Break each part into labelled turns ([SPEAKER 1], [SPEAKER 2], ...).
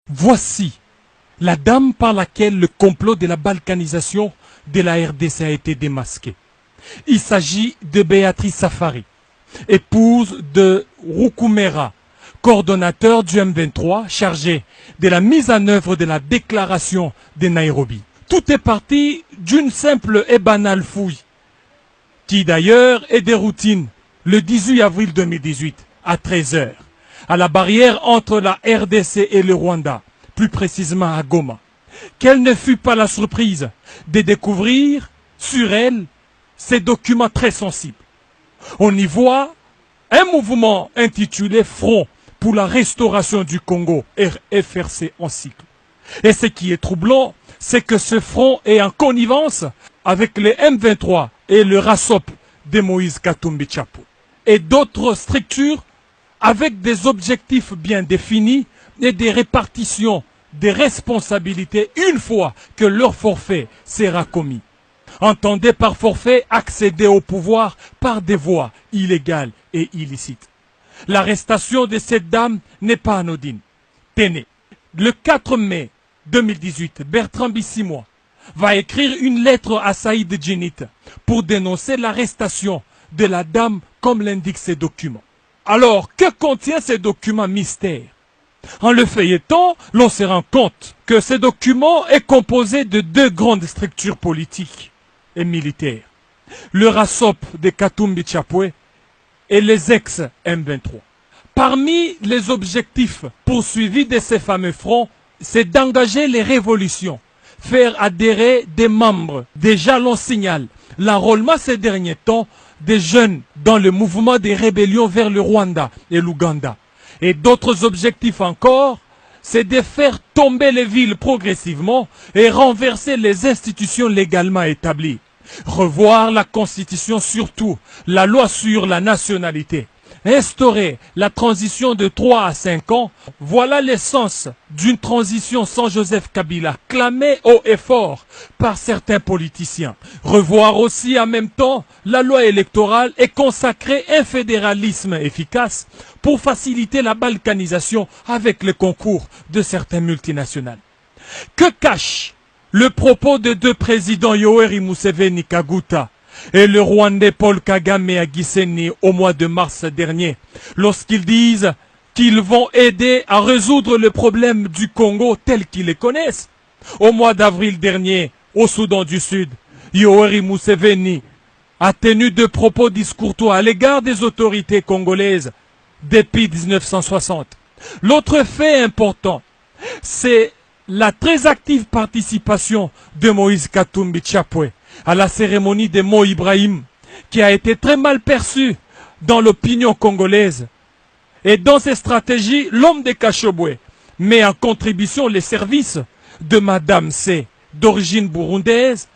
[SPEAKER 1] Voici la dame par laquelle le complot de la balkanisation de la RDC a été démasqué. Il s'agit de Béatrice Safari, épouse de Roukoumera, coordonnateur du M23 chargé de la mise en œuvre de la déclaration de Nairobi. Tout est parti d'une simple et banale fouille, qui d'ailleurs est de routine le 18 avril 2018 à 13 h, à la barrière entre la RDC et le Rwanda, plus précisément à Goma. Quelle ne fut pas la surprise de découvrir sur elle ces documents très sensibles. On y voit un mouvement intitulé Front pour la restauration du Congo, FRC en cycle. Et ce qui est troublant, c'est que ce front est en connivence avec les M23 et le RASOP de Moïse Katumbi Chapwe et d'autres structures avec des objectifs bien définis et des répartitions des responsabilités une fois que leur forfait sera commis. Entendez par forfait accéder au pouvoir par des voies illégales et illicites. L'arrestation de cette dame n'est pas anodine. Tenez, le 4 mai 2018, Bertrand Bissimois va écrire une lettre à Saïd Djinit pour dénoncer l'arrestation de la dame comme l'indiquent ces documents. Alors, que contient ces documents mystères? En le feuilletant, l'on se rend compte que ce document est composé de deux grandes structures politiques et militaires. Le RASOP de Katumbi Chapwe et les ex-M23. Parmi les objectifs poursuivis de ces fameux fronts, c'est d'engager les révolutions, faire adhérer des membres. Déjà l'on signale l'enrôlement ces derniers temps des jeunes dans le mouvement des rébellions vers le Rwanda et l'Ouganda. Et d'autres objectifs encore, c'est de faire tomber les villes progressivement et renverser les institutions légalement établies. Revoir la Constitution, surtout la loi sur la nationalité. Instaurer la transition de 3 à 5 ans, voilà l'essence d'une transition sans Joseph Kabila, clamée haut et fort par certains politiciens. Revoir aussi en même temps la loi électorale et consacrer un fédéralisme efficace pour faciliter la balkanisation avec le concours de certaines multinationales. Que cache le propos de deux présidents Yoweri Museveni Kaguta et le Rwandais Paul Kagame à Gisenyi au mois de mars dernier, lorsqu'ils disent qu'ils vont aider à résoudre le problème du Congo tel qu'ils le connaissent? Au mois d'avril dernier, au Soudan du Sud, Yoweri Museveni a tenu de propos discourtois à l'égard des autorités congolaises depuis 1960. L'autre fait important, c'est la très active participation de Moïse Katumbi Chapwe à la cérémonie de Mo Ibrahim, qui a été très mal perçue dans l'opinion congolaise. Et dans ces stratégies, l'homme de Kashobwe met en contribution les services de Madame C, d'origine burundaise,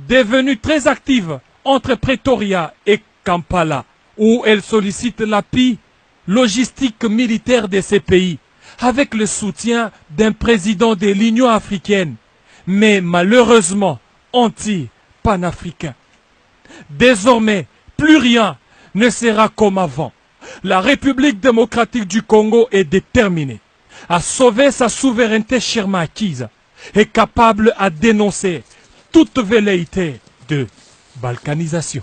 [SPEAKER 1] devenue très active entre Pretoria et Kampala, où elle sollicite l'appui logistique militaire de ces pays, avec le soutien d'un président de l'Union africaine, mais malheureusement anti-panafricain. Désormais, plus rien ne sera comme avant. La République démocratique du Congo est déterminée à sauver sa souveraineté chèrement acquise et capable à dénoncer toute velléité de balkanisation.